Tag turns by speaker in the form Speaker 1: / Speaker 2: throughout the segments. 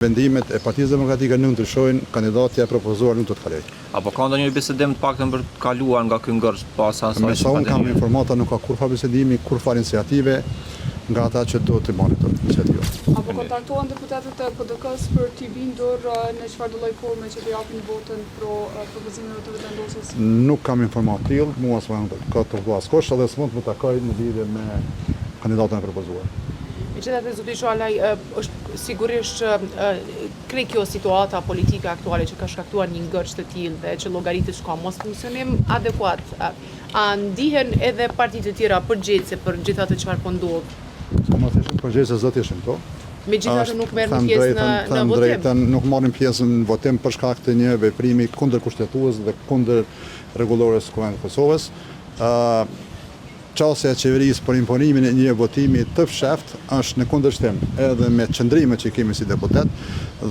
Speaker 1: Vendimet e Partisë Demokratike nuk ndryshojnë, kandidati e propozuar nuk do të kalojë.
Speaker 2: Apo ka ndonjë bisedim të paktën për të kaluar nga ky ngërç pas asaj?
Speaker 1: Me sa unë kam informata, nuk ka kurrë bisedimi, kurrë iniciative nga ata që do të marrin iniciativë.
Speaker 3: Apo kontaktuan deputetët e PDK-s për t'i bindur në çfarëdo lloj forme që të japin votën pro propozimeve të vendosjes?
Speaker 1: Nuk kam informatë tillë, mua s'ma ka të vëlla askush, edhe s'mund të më takoj në lidhje me kandidatën e propozuar.
Speaker 4: Megjithatë, zoti Shualaj, është sigurisht krejt kjo situata politike aktuale që ka shkaktuar një ngërç të tillë dhe që llogaritet ka mos funksionim adekuat. A ndihen edhe partitë të tjera përgjegjëse për gjithatë çfarë po ndodh?
Speaker 1: Po më thëshin përgjegjëse zot ishin to.
Speaker 4: Megjithatë nuk merren pjesë në votim.
Speaker 1: Drejtën, nuk marrin pjesë në votim për shkak të një veprimi kundër kushtetues dhe kundër rregullores së Kuvendit të Kosovës. Qasja e qeverisë për imponimin e një votimi të fsheft është në kundërshtim edhe me qëndrimet që kemi si deputet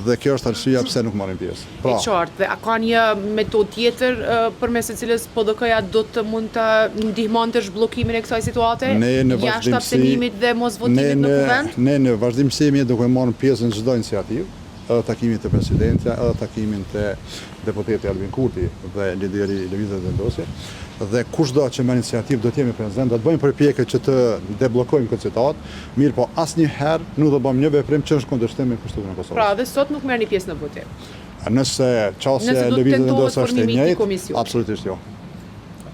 Speaker 1: dhe kjo është arsyeja pse nuk marrim pjesë.
Speaker 4: E qartë, dhe a ka një metodë tjetër përmes së cilës PDK-ja do të mund të ndihmonte zhbllokimin e kësaj situate? Jashtë abstenimit dhe mos votimit në kuvend?
Speaker 1: Ne në vazhdimësi duke marrë pjesë në çdo iniciativë, edhe takimin të presidentja, edhe takimin të deputeti Albin Kurti dhe lideri Lëvizjes Vendosje. Dhe kushdo që me iniciativë do të jemi prezent, do të bëjmë përpjekje që të deblokojmë këtë situatë, mirë po asnjëherë nuk do bëjmë një veprim që është kundërshtim me Kushtetuën e Kosovës.
Speaker 4: Pra, dhe sot nuk merrni pjesë në votim.
Speaker 1: Nëse çështja e Lëvizjes Vendosje është e njëjtë, absolutisht jo.